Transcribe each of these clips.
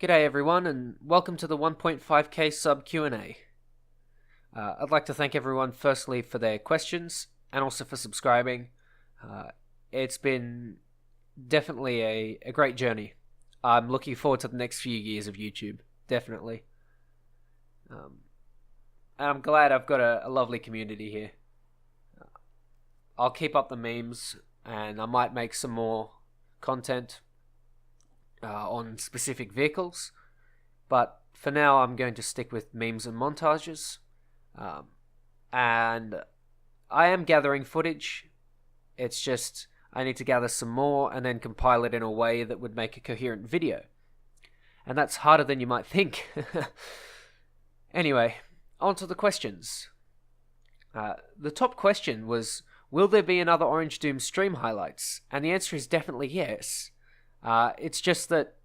G'day everyone, and welcome to the 1.5k sub Q&A. I'd like to thank everyone firstly for their questions and also for subscribing. It's been definitely a great journey. I'm looking forward to the next few years of YouTube, definitely. And I'm glad I've got a lovely community here. I'll keep up the memes and I might make some more content on specific vehicles. But for now, I'm going to stick with memes and montages. Um, and I am gathering footage. It's just I need to gather some more and then compile it in a way that would make a coherent video. And that's harder than you might think. Anyway, on to the questions. The top question was, will there be another Orange Doom stream highlights? And the answer is definitely yes. It's just that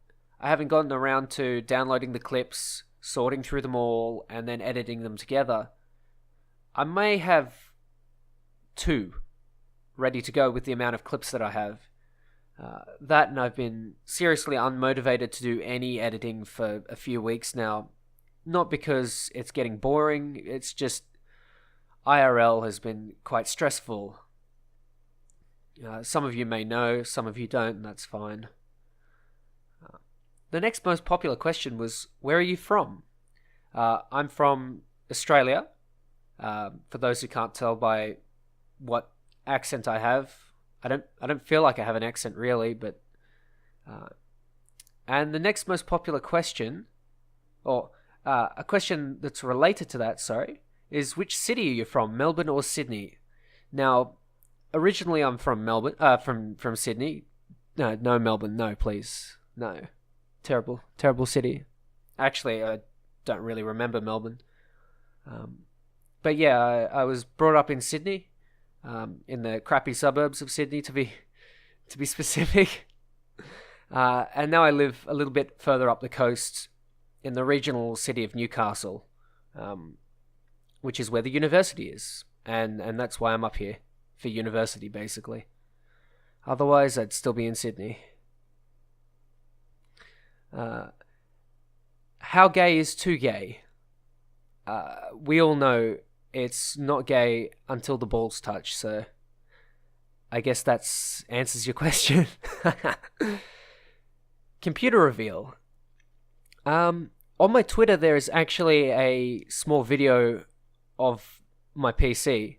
I haven't gotten around to downloading the clips, sorting through them all, and then editing them together. I may have two ready to go with the amount of clips that I have. That, and I've been seriously unmotivated to do any editing for a few weeks now. Not because it's getting boring, it's just IRL has been quite stressful. Some of you may know, some of you don't, and that's fine. The next most popular question was, where are you from? I'm from Australia. For those who can't tell by what accent I have, I don't feel like I have an accent really, but and the next most popular question, or a question that's related to that, sorry, is which city are you from, Melbourne or Sydney? Now, originally I'm from Melbourne, from Sydney. No, Melbourne, no, please, no. Terrible city. Actually, I don't really remember Melbourne. But yeah, I was brought up in Sydney, in the crappy suburbs of Sydney to be specific. And now I live a little bit further up the coast in the regional city of Newcastle, which is where the university is, and that's why I'm up here for university basically. Otherwise, I'd still be in Sydney. How gay is too gay? We all know it's not gay until the balls touch, so I guess that answers your question. Computer reveal. On my Twitter, there is actually a small video of my PC.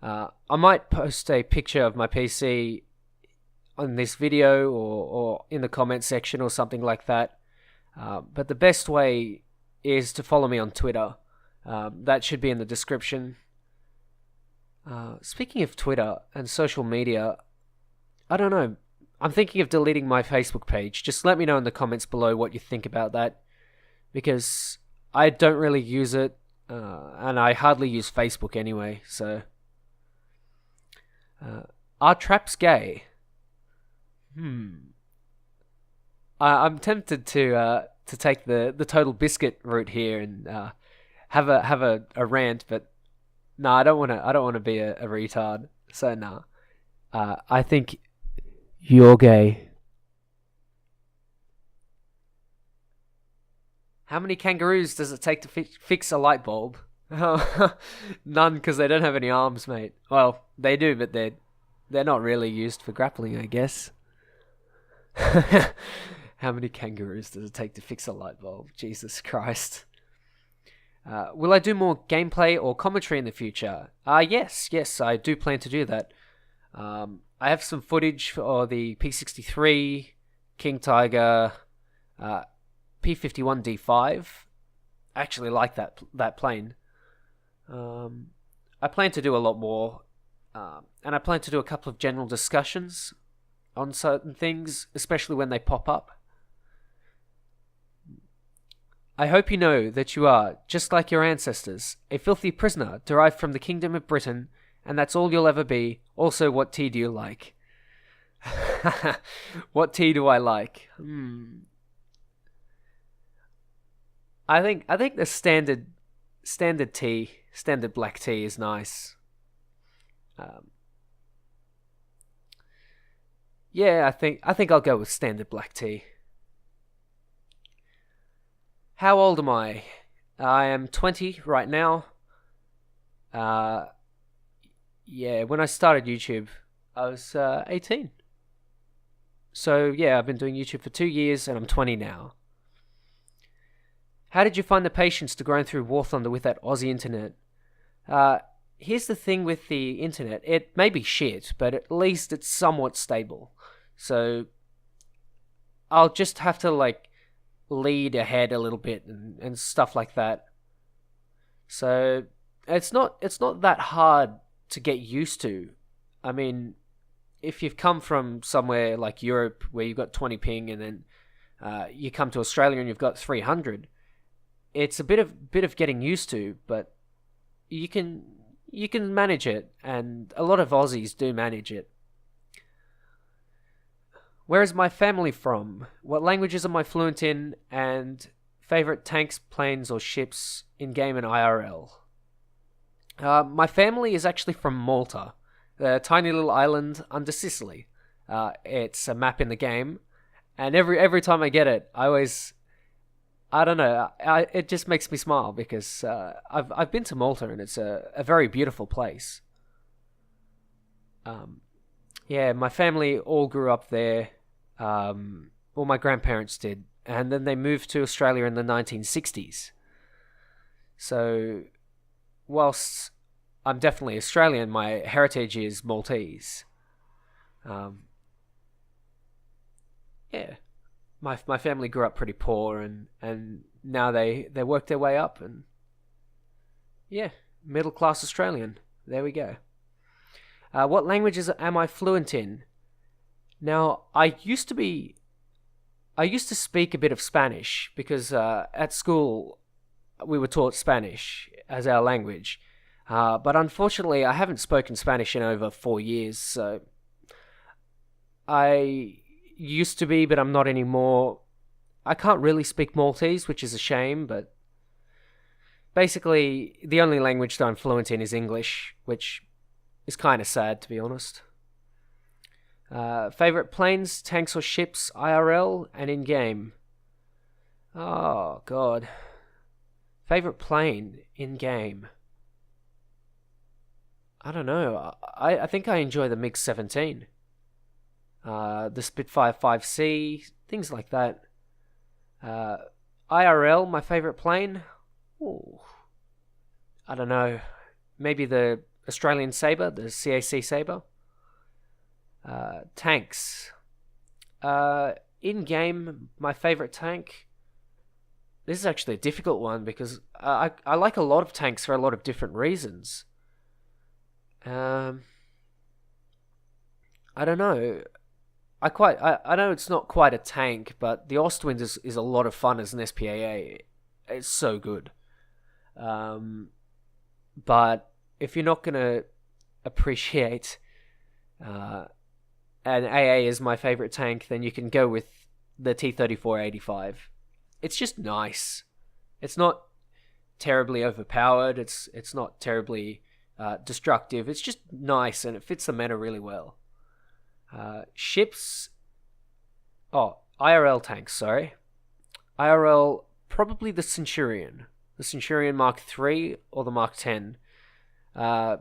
I might post a picture of my PC on this video or in the comment section or something like that. But the best way is to follow me on Twitter. That should be in the description. Speaking of Twitter and social media, I don't know. I'm thinking of deleting my Facebook page. Just let me know in the comments below what you think about that. Because I don't really use it. And I hardly use Facebook anyway, so... are traps gay? I'm tempted to take the Total Biscuit route here and have a rant, but no, I don't want to be a retard. So no, I think you're gay. How many kangaroos does it take to fix a light bulb? None, because they don't have any arms, mate. Well, they do, but they're not really used for grappling, I guess. How many kangaroos does it take to fix a light bulb? Jesus Christ. Will I do more gameplay or commentary in the future? Yes, I do plan to do that. I have some footage for the P63, King Tiger, P51D5. I actually like that plane. I plan to do a lot more, and I plan to do a couple of general discussions on certain things, especially when they pop up. I hope you know that you are, just like your ancestors, a filthy prisoner derived from the Kingdom of Britain, and that's all you'll ever be. Also, what tea do you like? What tea do I like? I think the standard tea, standard black tea is nice. Yeah, I think I'll go with standard black tea. How old am I? I am 20 right now. Uh, yeah, when I started YouTube, I was 18. So yeah, I've been doing YouTube for 2 years and I'm 20 now. How did you find the patience to grind through War Thunder with that Aussie internet? Uh, Here's the thing with the internet. It may be shit, but at least it's somewhat stable. So I'll just have to like lead ahead a little bit and stuff like that. So it's not that hard to get used to. I mean, if you've come from somewhere like Europe where you've got 20 ping and then you come to Australia and you've got 300, it's a bit of getting used to, but you can manage it, and a lot of Aussies do manage it. Where is my family from? What languages am I fluent in? And favorite tanks, planes, or ships in game and IRL? My family is actually from Malta, a tiny little island under Sicily. It's a map in the game, and every time I get it, I don't know, it just makes me smile because I've been to Malta and it's a very beautiful place. Yeah, my family all grew up there. Well, my grandparents did, and then they moved to Australia in the 1960s. So, whilst I'm definitely Australian, my heritage is Maltese. Um, yeah, my family grew up pretty poor, and now they work their way up, and yeah, middle class Australian. There we go. What languages am I fluent in? Now, I used to speak a bit of Spanish because at school we were taught Spanish as our language. But unfortunately, I haven't spoken Spanish in over 4 years, so I used to be, but I'm not anymore. I can't really speak Maltese, which is a shame, but basically, the only language that I'm fluent in is English, which is kind of sad, to be honest. Favorite planes, tanks, or ships, IRL and in game? Oh, God. Favorite plane in game? I don't know. I think I enjoy the MiG 17. The Spitfire 5C, things like that. IRL, my favorite plane? Ooh, I don't know. Maybe the Australian Sabre, the CAC Sabre. Tanks. In game, my favorite tank. This is actually a difficult one because I like a lot of tanks for a lot of different reasons. I don't know. I know it's not quite a tank, but the Ostwind is a lot of fun as an SPAA. It's so good. But if you're not gonna appreciate an AA is my favorite tank, then you can go with the T-34-85. It's just nice. It's not terribly overpowered. It's not terribly destructive. It's just nice, and it fits the meta really well. Ships... Oh, IRL tanks, sorry. IRL, probably the Centurion. The Centurion Mark III or the Mark 10.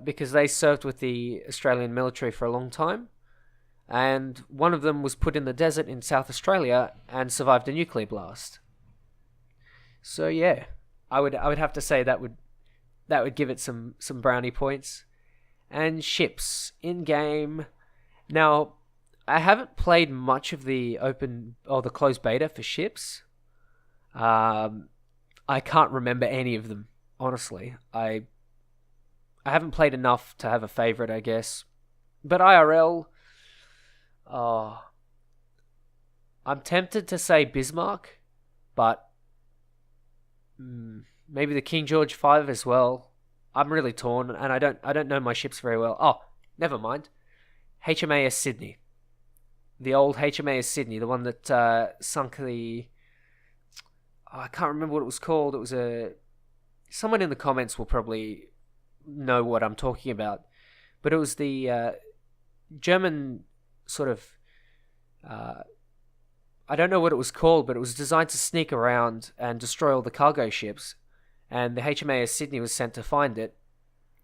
Because they served with the Australian military for a long time. And one of them was put in the desert in South Australia and survived a nuclear blast. So yeah, I would have to say that would give it some brownie points. And ships in game. Now, I haven't played much of the open or the closed beta for ships. I can't remember any of them, honestly. I haven't played enough to have a favorite, I guess. But IRL, oh, I'm tempted to say Bismarck, but maybe the King George V as well. I'm really torn, and I don't know my ships very well. Oh, never mind. HMAS Sydney, the old HMAS Sydney, the one that sunk the. Oh, I can't remember what it was called. It was someone in the comments will probably know what I'm talking about, but it was the German sort of. I don't know what it was called, but it was designed to sneak around and destroy all the cargo ships, and the HMAS Sydney was sent to find it.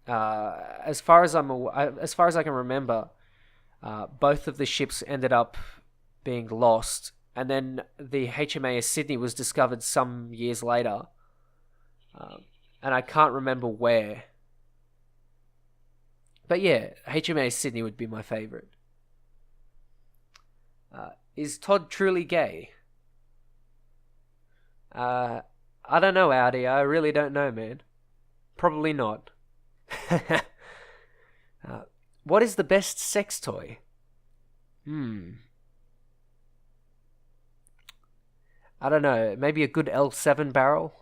As far as I can remember, both of the ships ended up being lost, and then the HMAS Sydney was discovered some years later, and I can't remember where. But yeah, HMAS Sydney would be my favourite. Is Todd truly gay? I don't know, Audi. I really don't know, man. Probably not. What is the best sex toy? I don't know. Maybe a good L7 barrel?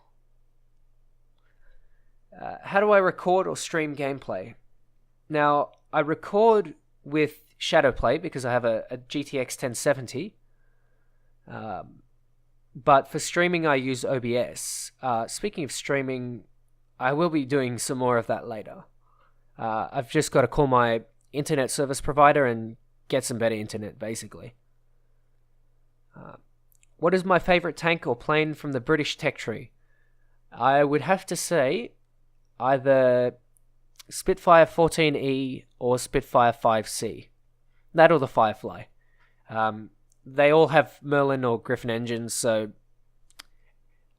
How do I record or stream gameplay? Now, I record with Shadowplay because I have a GTX 1070. But for streaming, I use OBS. Speaking of streaming, I will be doing some more of that later. I've just got to call my internet service provider and get some better internet, basically. What is my favourite tank or plane from the British tech tree? I would have to say either Spitfire 14E or Spitfire 5C. That or the Firefly. They all have Merlin or Griffin engines, so...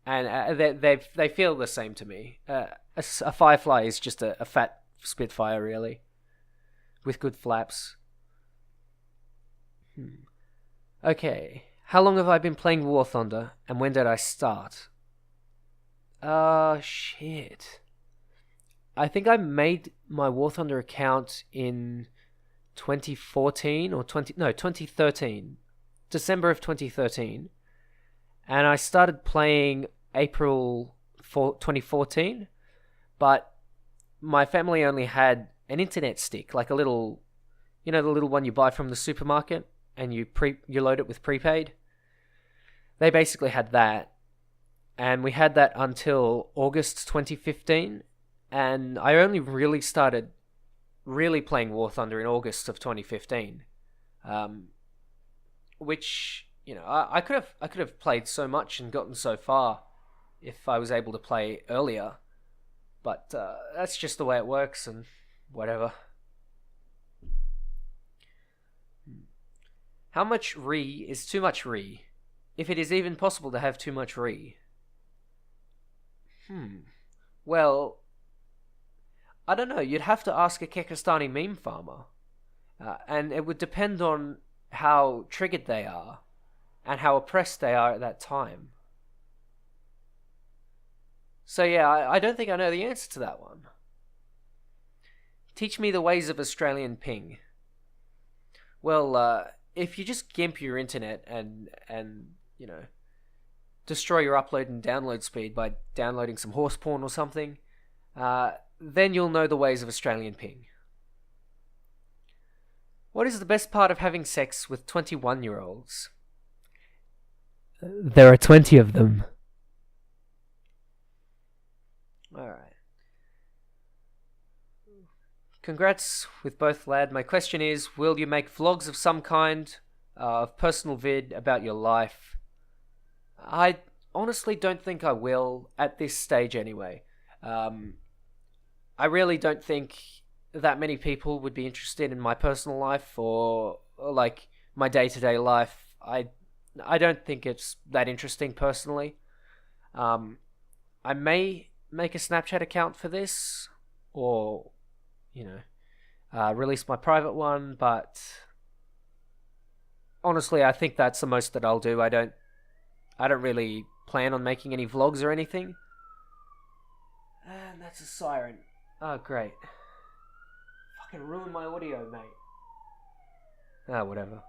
And they feel the same to me. A Firefly is just a fat Spitfire, really. With good flaps. Okay. How long have I been playing War Thunder, and when did I start? Shit. I think I made my War Thunder account in 2014 or 2013. December of 2013. And I started playing April 2014, but my family only had an internet stick, like a little, the little one you buy from the supermarket, and you load it with prepaid. They basically had that, and we had that until August 2015, and I only really started playing War Thunder in August of 2015, which I could have played so much and gotten so far if I was able to play earlier, but that's just the way it works, and whatever. How much re is too much re? If it is even possible to have too much re. Well, I don't know. You'd have to ask a Kekistani meme farmer, and it would depend on how triggered they are and how oppressed they are at that time. So yeah, I don't think I know the answer to that one. Teach me the ways of Australian ping. Well, if you just gimp your internet and destroy your upload and download speed by downloading some horse porn or something, then you'll know the ways of Australian ping. What is the best part of having sex with 21-year-olds? There are 20 of them. Alright. Congrats with both, lad. My question is, will you make vlogs of some kind, of personal vid about your life? I honestly don't think I will, at this stage anyway. I really don't think that many people would be interested in my personal life or like my day-to-day life. I don't think it's that interesting personally. I may make a Snapchat account for this, or release my private one, but honestly, I think that's the most that I'll do. I don't really plan on making any vlogs or anything. And that's a siren. Oh, great. Fucking ruined my audio, mate. Ah, whatever.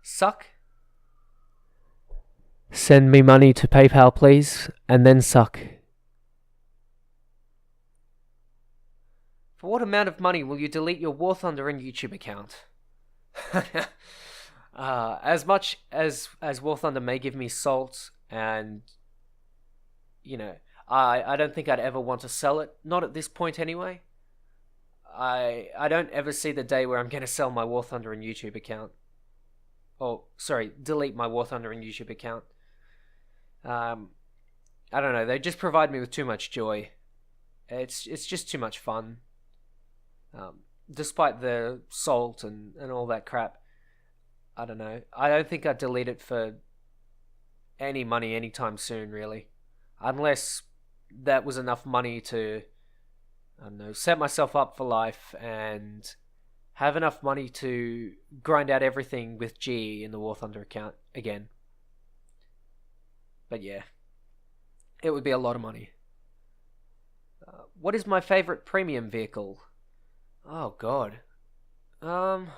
Suck? Send me money to PayPal, please, and then suck. For what amount of money will you delete your War Thunder and YouTube account? As much as War Thunder may give me salt, and I don't think I'd ever want to sell it. Not at this point, anyway. I don't ever see the day where I'm going to sell my War Thunder and YouTube account. Oh, sorry, delete my War Thundering YouTube account. Um, I don't know. They just provide me with too much joy. It's just too much fun. Despite the salt and all that crap, I don't know. I don't think I'd delete it for any money anytime soon, really, unless that was enough money to, I don't know, set myself up for life and have enough money to grind out everything with G in the War Thunder account again. But yeah, it would be a lot of money. What is my favorite premium vehicle? Oh god. Um,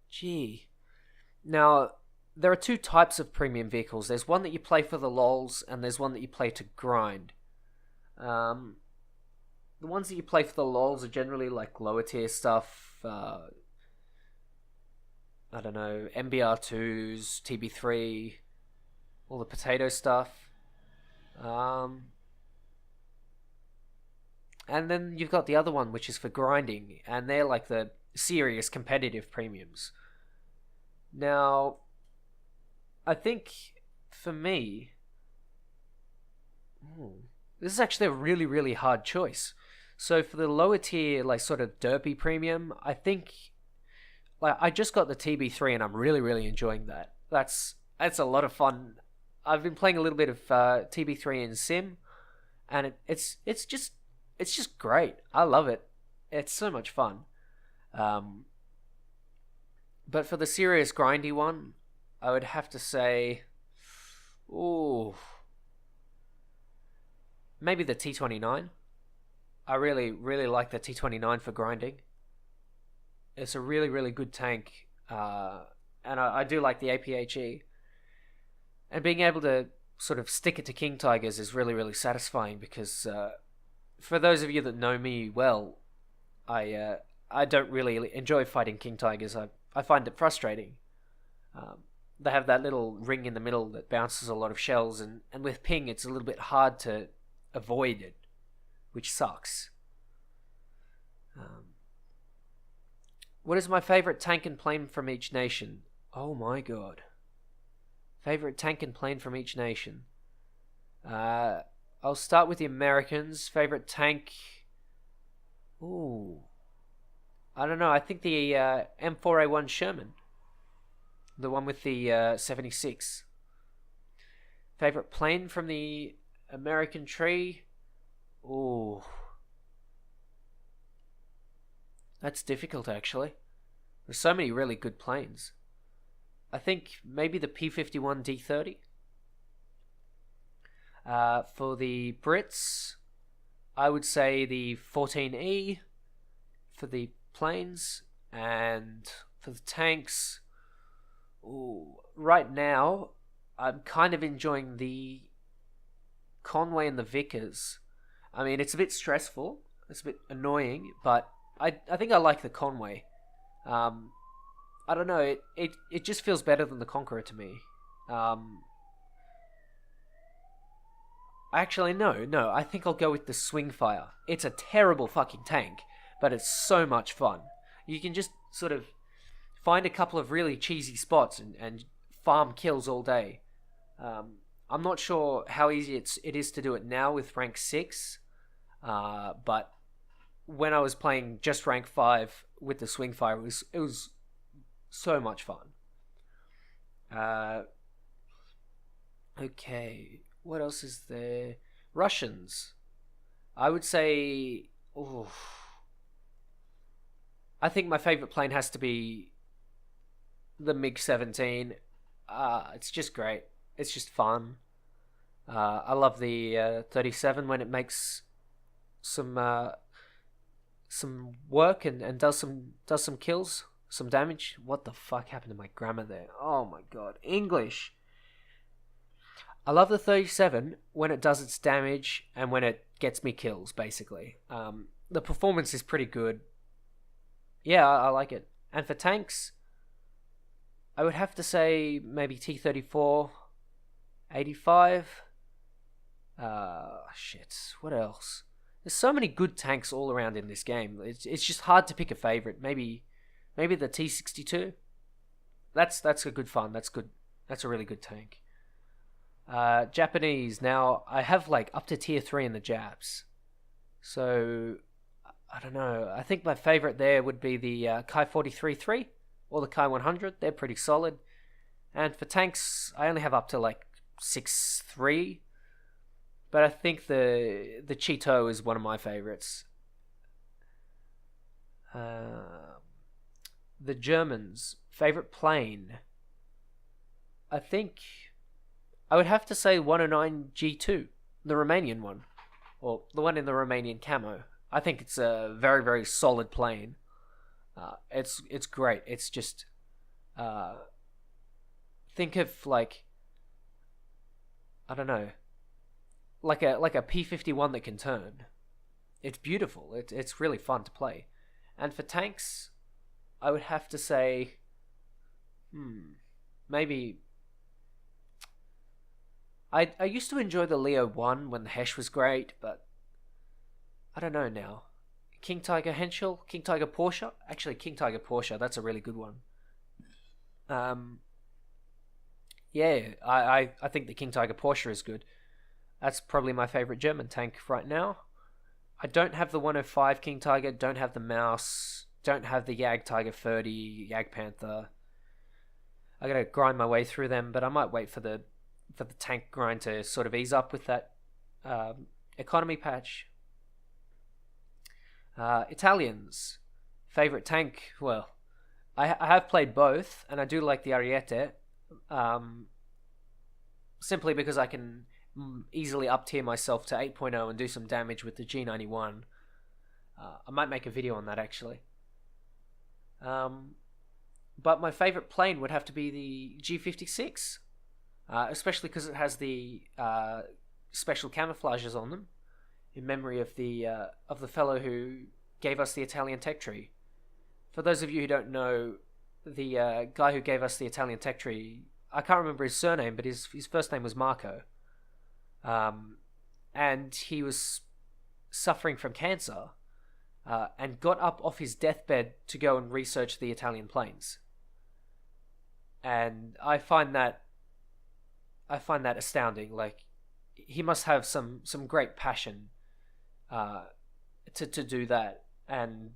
Gee. Now, there are two types of premium vehicles. There's one that you play for the lols, and there's one that you play to grind. Um, the ones that you play for the lols are generally like lower tier stuff. I don't know, MBR2s, TB3, all the potato stuff. Um, and then you've got the other one, which is for grinding, and they're like the serious competitive premiums. Now, I think for me, this is actually a really, really hard choice. So for the lower tier, like sort of derpy premium, I think like I just got the TB3 and I'm really, really enjoying that. That's a lot of fun. I've been playing a little bit of TB3 in Sim, and it's just great. I love it. It's so much fun. Um, but for the serious grindy one, I would have to say, ooh, maybe the T29. I really, really like the T29 for grinding. It's a really, really good tank, and I do like the APHE. And being able to sort of stick it to King Tigers is really, really satisfying because for those of you that know me well, I don't really enjoy fighting King Tigers. I find it frustrating. Um, they have that little ring in the middle that bounces a lot of shells, and with ping, it's a little bit hard to avoid it, which sucks. Um, what is my favorite tank and plane from each nation? Oh my god. Favorite tank and plane from each nation. Uh, I'll start with the Americans. Favorite tank. Ooh. I don't know. I think the M4A1 Sherman. The one with the 76. Favorite plane from the American tree. Ooh. That's difficult, actually. There's so many really good planes. I think maybe the P-51 D-30. For the Brits, I would say the 14E for the planes, and for the tanks, ooh, right now, I'm kind of enjoying the Conway and the Vickers. I mean, it's a bit stressful, it's a bit annoying, but I think I like the Conway. Um, I don't know, it just feels better than the Conqueror to me. Um, Actually, no, I think I'll go with the Swingfire. It's a terrible fucking tank, but it's so much fun. You can just sort of find a couple of really cheesy spots and farm kills all day. I'm not sure how easy it is to do it now with rank 6, but when I was playing just rank 5 with the Swingfire, it was so much fun. Uh, okay, what else is there? Russians. I would say, ooh, I think my favorite plane has to be the MiG-17. It's just great. It's just fun. I love the 37 when it makes some work and does some kills, some damage. What the fuck happened to my grammar there? Oh my god, English. I love the 37 when it does its damage and when it gets me kills. Basically, the performance is pretty good. Yeah, I like it. And for tanks, I would have to say maybe T-34, 85. Shit. What else? There's so many good tanks all around in this game. It's just hard to pick a favorite. Maybe the T-62. That's a good fun. That's good. That's a really good tank. Japanese. Now I have like up to tier 3 in the Japs. So I don't know. I think my favorite there would be the Kai 43-3 or the Kai 100. They're pretty solid. And for tanks, I only have up to like 6-3. But I think the Cheeto is one of my favorites. The Germans' favorite plane. I think I would have to say 109 G2, the Romanian one, or the one in the Romanian camo. I think it's a very, very solid plane. It's great. It's just think of like, I don't know, like a P-51 that can turn. It's beautiful. It's really fun to play. And for tanks, I would have to say, maybe. I used to enjoy the Leo 1 when the Hesh was great, but I don't know now. King Tiger Henschel, King Tiger Porsche. Actually, King Tiger Porsche, that's a really good one. Yeah, I think the King Tiger Porsche is good. That's probably my favorite German tank right now. I don't have the 105 King Tiger, don't have the Mouse, don't have the Jag Tiger 30, Jag Panther. I gotta grind my way through them, but I might wait for the tank grind to sort of ease up with that economy patch. Italians, favorite tank. Well, I have played both, and I do like the Ariete, simply because I can easily up tier myself to 8.0 and do some damage with the G91. I might make a video on that actually. But my favorite plane would have to be the G56, especially because it has the special camouflages on them, in memory of the fellow who gave us the Italian tech tree. For those of you who don't know, the guy who gave us the Italian tech tree, I can't remember his surname, but his first name was Marco. And he was suffering from cancer, and got up off his deathbed to go and research the Italian planes. And I find that astounding. Like, he must have some great passion to do that. And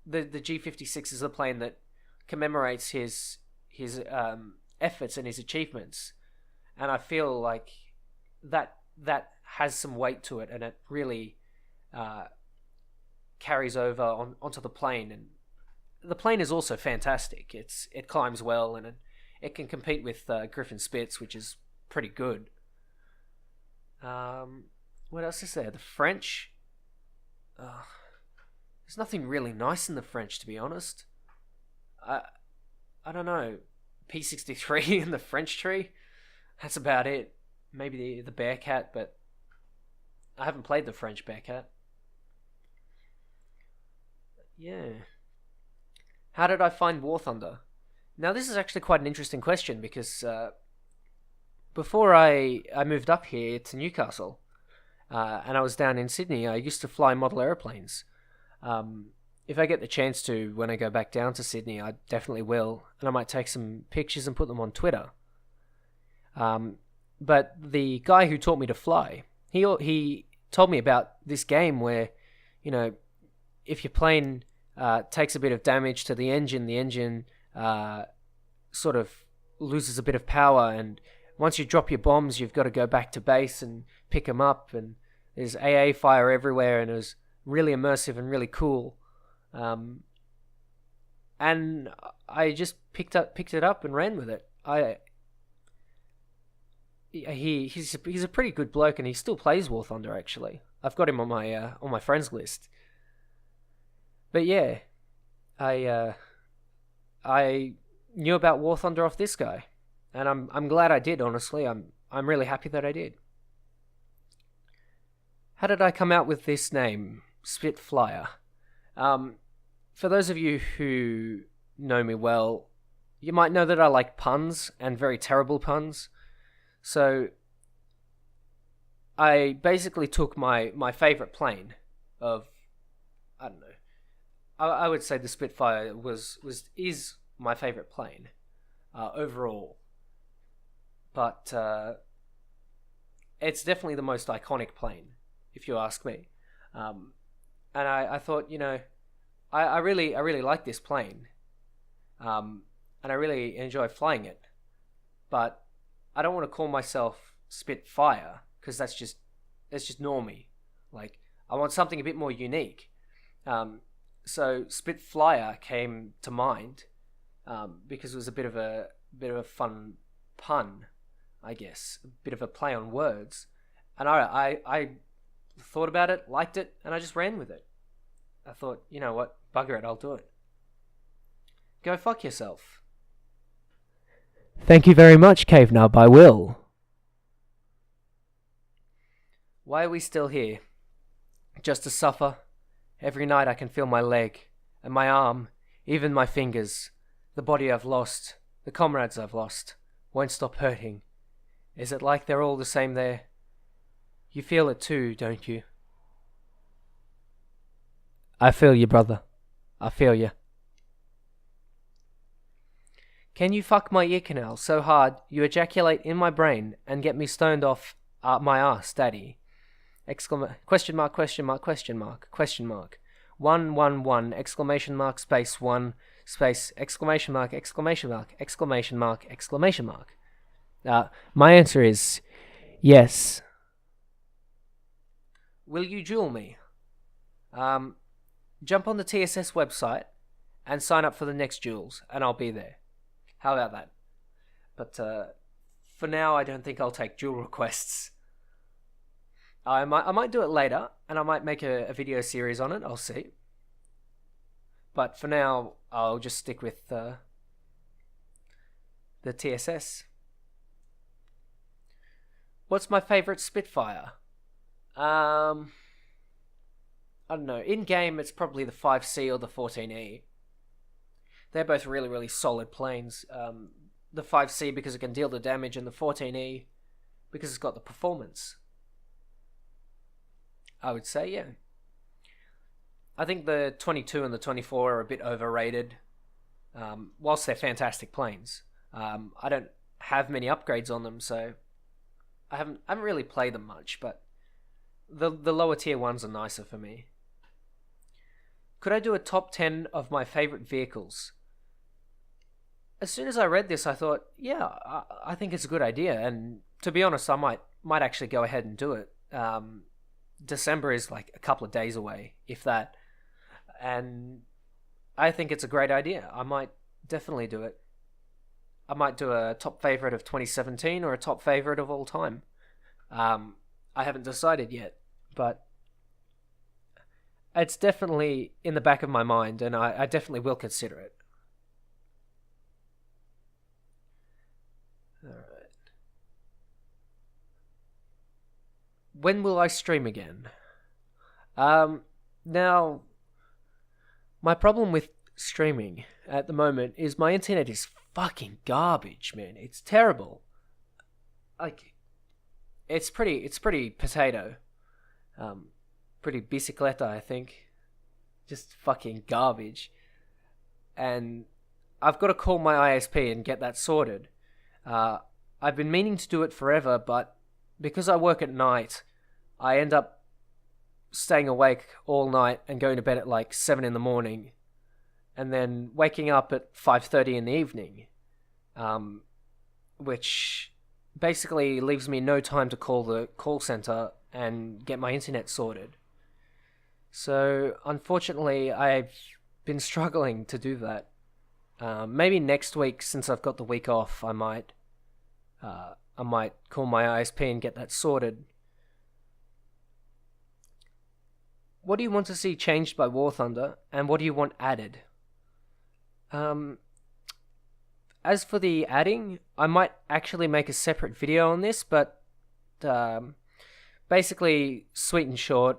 the G56 is a plane that commemorates his efforts and his achievements, and I feel like that has some weight to it, and it really carries over onto the plane. And the plane is also fantastic. It climbs well, and it can compete with Griffin Spitz, which is pretty good. What else is there? The French. There's nothing really nice in the French, to be honest. I don't know. P63 in the French tree. That's about it. Maybe the Bearcat, but I haven't played the French Bearcat. Yeah. How did I find War Thunder? Now, this is actually quite an interesting question, because before I moved up here to Newcastle, and I was down in Sydney, I used to fly model airplanes. If I get the chance to, when I go back down to Sydney, I definitely will, and I might take some pictures and put them on Twitter. But the guy who taught me to fly, he told me about this game where, if your plane takes a bit of damage to the engine sort of loses a bit of power, and once you drop your bombs, you've got to go back to base and pick them up, and there's AA fire everywhere, and it was really immersive and really cool. And I just picked it up and ran with it. He's a pretty good bloke, and he still plays War Thunder. Actually, I've got him on my friends list. But yeah, I knew about War Thunder off this guy, and I'm glad I did. Honestly, I'm really happy that I did. How did I come out with this name, Spitflyer? For those of you who know me well, you might know that I like puns, and very terrible puns. So I basically took my favorite plane of, I don't know, I would say the Spitfire is my favorite plane. overall. But it's definitely the most iconic plane, if you ask me. And I thought, I really like this plane, and I really enjoy flying it. But I don't want to call myself Spitfire because that's just normie. Like, I want something a bit more unique. So Spitflyer came to mind because it was a bit of a fun pun, I guess, a bit of a play on words, and I thought about it, liked it, and I just ran with it. I thought, you know what, bugger it, I'll do it. Go fuck yourself. Thank you very much, Cave Nub, I will. Why are we still here? Just to suffer? Every night I can feel my leg, and my arm, even my fingers, the body I've lost, the comrades I've lost, won't stop hurting. Is it like they're all the same there? You feel it too, don't you? I feel you, brother. I feel you. Can you fuck my ear canal so hard you ejaculate in my brain and get me stoned off my ass, daddy? Question mark, question mark, question mark, question mark. 111, exclamation mark, space 1, space, exclamation mark, exclamation mark, exclamation mark, exclamation mark. My answer is yes. Will you duel me? Jump on the TSS website and sign up for the next duels, and I'll be there. How about that? But for now, I don't think I'll take duel requests. I might do it later, and I might make a video series on it. I'll see. But for now, I'll just stick with the TSS. What's my favorite Spitfire? I don't know. In game, it's probably the 5C or the 14E. They're both really, really solid planes. The 5C because it can deal the damage, and the 14E because it's got the performance. I would say, yeah. I think the 22 and the 24 are a bit overrated, whilst they're fantastic planes. I don't have many upgrades on them, so I haven't really played them much, but the lower tier ones are nicer for me. Could I do a top 10 of my favorite vehicles? As soon as I read this, I thought, yeah, I think it's a good idea, and to be honest, I might actually go ahead and do it. December is like a couple of days away, if that, and I think it's a great idea. I might definitely do it. I might do a top favorite of 2017 or a top favorite of all time. I haven't decided yet, but it's definitely in the back of my mind, and I definitely will consider it. Alright. When will I stream again? Now, my problem with streaming at the moment is my internet is fucking garbage, man. It's terrible. Like, it's pretty potato. Pretty bicicleta, I think. Just fucking garbage. And I've got to call my ISP and get that sorted. I've been meaning to do it forever, but because I work at night, I end up staying awake all night and going to bed at like 7 in the morning, and then waking up at 5:30 in the evening, which basically leaves me no time to call the call center and get my internet sorted. So unfortunately, I've been struggling to do that. Maybe next week, since I've got the week off, I might call my ISP and get that sorted. What do you want to see changed by War Thunder, and what do you want added? As for the adding, I might actually make a separate video on this, but basically, sweet and short,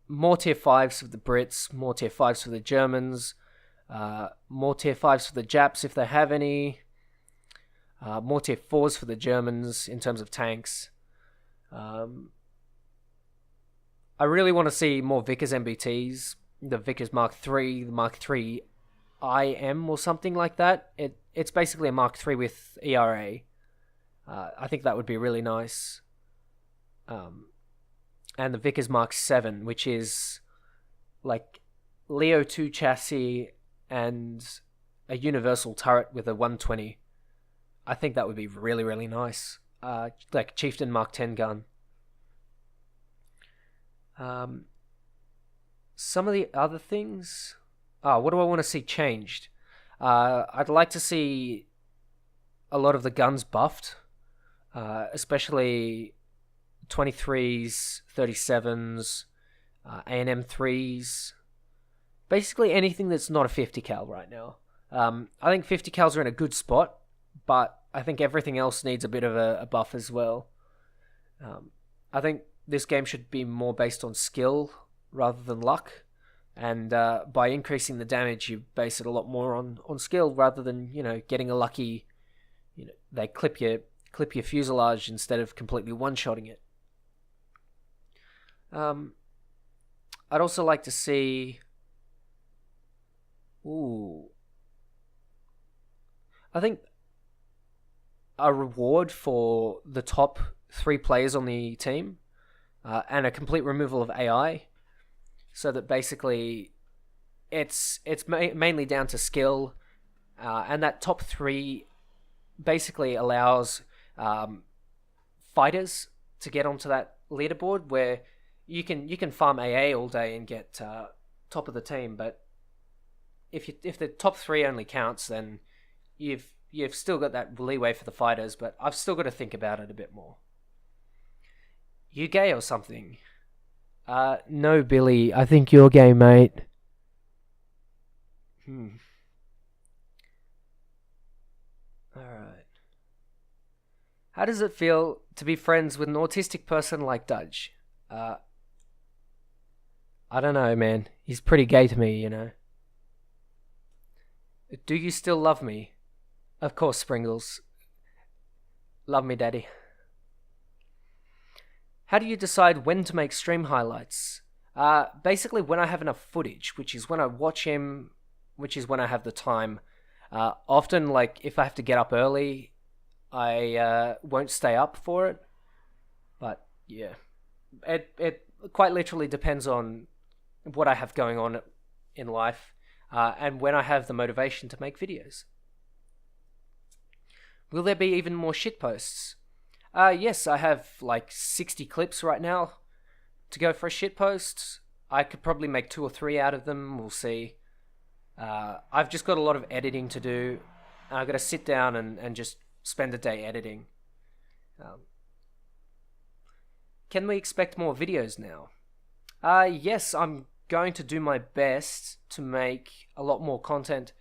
more tier 5s for the Brits, more tier 5s for the Germans, more tier 5s for the Japs if they have any, more tier 4s for the Germans in terms of tanks. I really want to see more Vickers MBTs, the Vickers Mark III, the Mark III IM or something like that. it's basically a Mark III with ERA. I think that would be really nice. And the Vickers Mark VII, which is like Leo 2 chassis and a universal turret with a 120. I think that would be really, really nice. Like Chieftain Mark X gun. Some of the other things... what do I want to see changed? I'd like to see a lot of the guns buffed, especially 23s, 37s, A&M 3s, basically anything that's not a 50 cal right now. I think 50 cals are in a good spot, but I think everything else needs a bit of a buff as well. I think this game should be more based on skill rather than luck, and by increasing the damage, you base it a lot more on skill rather than getting a lucky. They clip your fuselage instead of completely one-shotting it. I'd also like to see. I think a reward for the top 3 players on the team, and a complete removal of AI, so that basically it's mainly down to skill, and that top 3 basically allows fighters to get onto that leaderboard where you can farm AA all day and get top of the team, but if the top 3 only counts, then you've still got that leeway for the fighters, but I've still got to think about it a bit more. You gay or something? No, Billy, I think you're gay, mate. Alright. How does it feel to be friends with an autistic person like Dudge? I don't know, man. He's pretty gay to me, Do you still love me? Of course, Springles. Love me, Daddy. How do you decide when to make stream highlights? Basically, when I have enough footage, which is when I watch him, which is when I have the time. Often, like, if I have to get up early, I won't stay up for it. But, yeah. It quite literally depends on what I have going on in life, and when I have the motivation to make videos. Will there be even more shitposts? Yes, I have like 60 clips right now to go for a shitpost. I could probably make 2 or 3 out of them, we'll see. I've just got a lot of editing to do. I've got to sit down and just spend a day editing. Can we expect more videos now? Yes, I'm going to do my best to make a lot more content.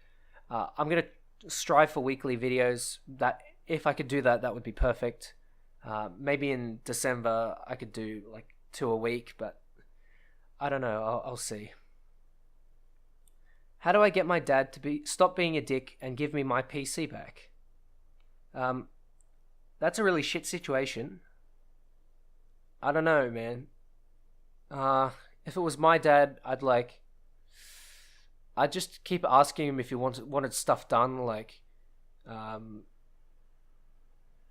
I'm going to strive for weekly videos. That if I could do that, that would be perfect. Maybe in December I could do like 2 a week, but I don't know. I'll see. How do I get my dad to stop being a dick and give me my PC back? That's a really shit situation. I don't know, man. If it was my dad, I'd just keep asking him if he wanted stuff done. Like,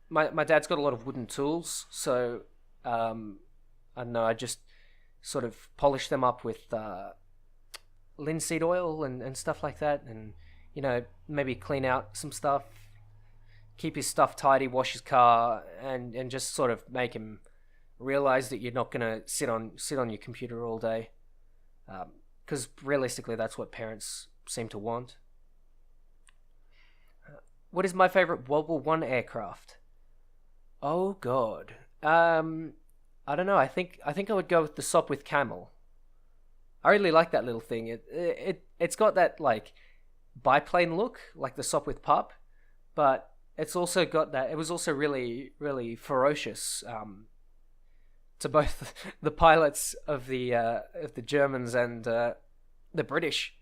my dad's got a lot of wooden tools, so I don't know. I just sort of polish them up with linseed oil and stuff like that, and maybe clean out some stuff, keep his stuff tidy, wash his car, and just sort of make him realize that you're not gonna sit on your computer all day, because realistically that's what parents seem to want. What is my favorite World War One aircraft? Oh god, I don't know. I think I would go with the Sopwith Camel. I really like that little thing. It's got that like biplane look, like the Sopwith Pup, but it's also got that. It was also really, really ferocious. To both the pilots of the Germans and the British.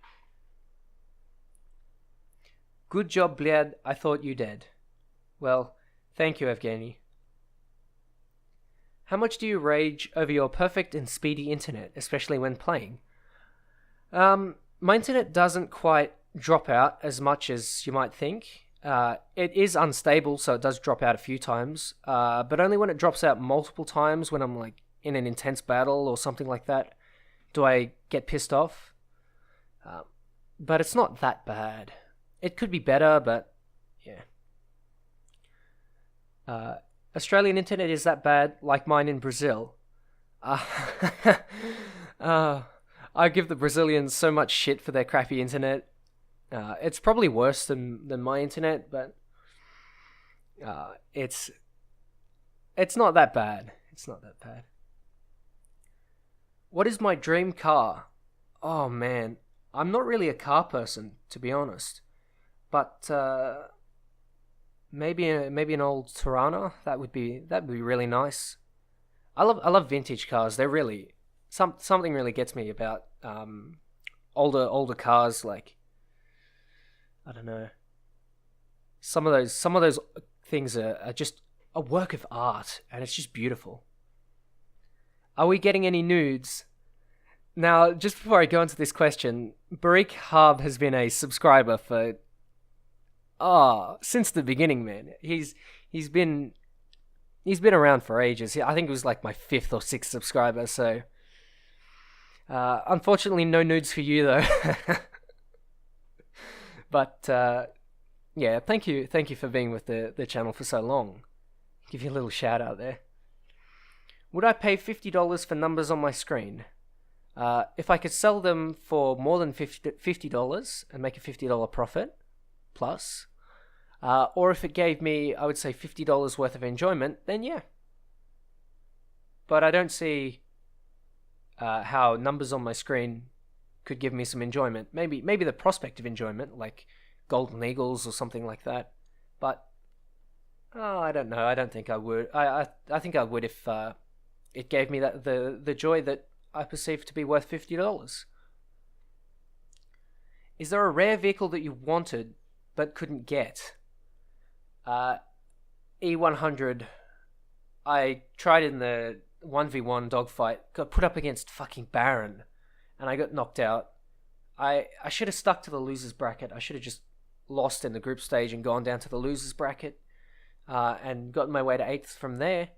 Good job, Bliad. I thought you dead. Well, thank you, Evgeny. How much do you rage over your perfect and speedy internet, especially when playing? My internet doesn't quite drop out as much as you might think. It is unstable, so it does drop out a few times, but only when it drops out multiple times, when I'm like in an intense battle or something like that, do I get pissed off. But it's not that bad. It could be better, but yeah. Australian internet is that bad, like mine in Brazil. Uh, I give the Brazilians so much shit for their crappy internet. It's probably worse than my internet, but it's not that bad. It's not that bad. What is my dream car? Oh man, I'm not really a car person, to be honest. But maybe an old Tirana. That'd be really nice. I love vintage cars. They're really something really gets me about older cars. Like, I don't know. Some of those things are just a work of art, and it's just beautiful. Are we getting any nudes? Now, just before I go into this question, Barik Harb has been a subscriber for since the beginning, man. He's been around for ages. I think it was like my fifth or sixth subscriber. So, unfortunately, no nudes for you though. But yeah, thank you for being with the channel for so long. Give you a little shout out there. Would I pay $50 for numbers on my screen? If I could sell them for more than $50 and make a $50 profit plus, or if it gave me, I would say, $50 worth of enjoyment, then yeah. But I don't see how numbers on my screen could give me some enjoyment. Maybe the prospect of enjoyment, like golden eagles or something like that. But I don't know. I don't think I would. I think I would if it gave me that the joy that I perceive to be worth $50. Is there a rare vehicle that you wanted but couldn't get? E100. I tried in the 1v1 dogfight, got put up against fucking Baron, and I got knocked out. I should have stuck to the losers bracket. I should have just lost in the group stage and gone down to the losers bracket, and gotten my way to 8th from there.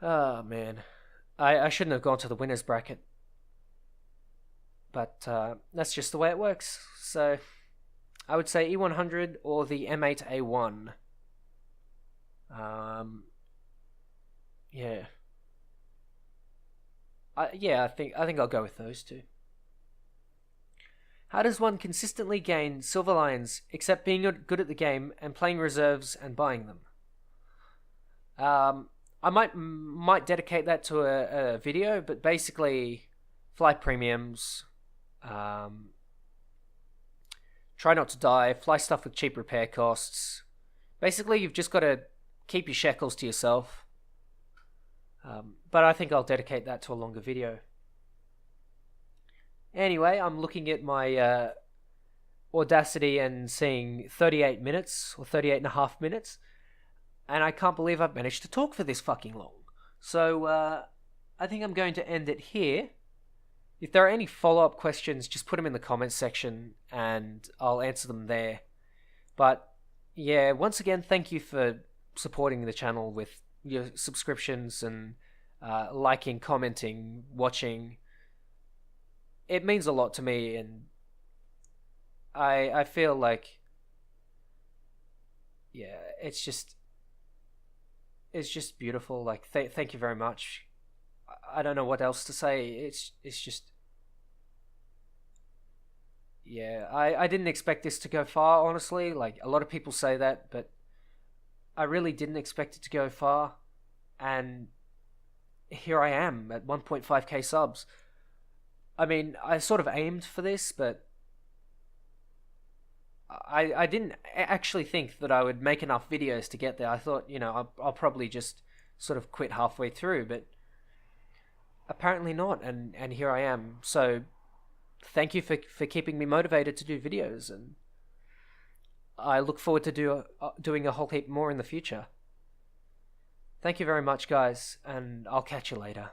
Oh man, I shouldn't have gone to the winners bracket, but that's just the way it works. So I would say E100 or the M8A1. Yeah. I think I'll go with those two. How does one consistently gain silver lions except being good at the game and playing reserves and buying them? I might dedicate that to a video, but basically, fly premiums, try not to die, fly stuff with cheap repair costs. Basically, you've just got to keep your shekels to yourself. But I think I'll dedicate that to a longer video. Anyway, I'm looking at my Audacity and seeing 38 minutes, or 38 and a half minutes, and I can't believe I've managed to talk for this fucking long. So, I think I'm going to end it here. If there are any follow-up questions, just put them in the comments section, and I'll answer them there. But, yeah, once again, thank you for supporting the channel with your subscriptions and liking, commenting, watching. It means a lot to me, and I feel like, yeah, it's just beautiful. Like, thank you very much. I don't know what else to say. It's just, yeah, I didn't expect this to go far, honestly. Like, a lot of people say that, but I really didn't expect it to go far. And here I am at 1.5k subs. I mean, I sort of aimed for this, but I didn't actually think that I would make enough videos to get there. I thought, I'll probably just sort of quit halfway through, but apparently not, and here I am. So thank you for keeping me motivated to do videos, and I look forward to doing a whole heap more in the future. Thank you very much, guys, and I'll catch you later.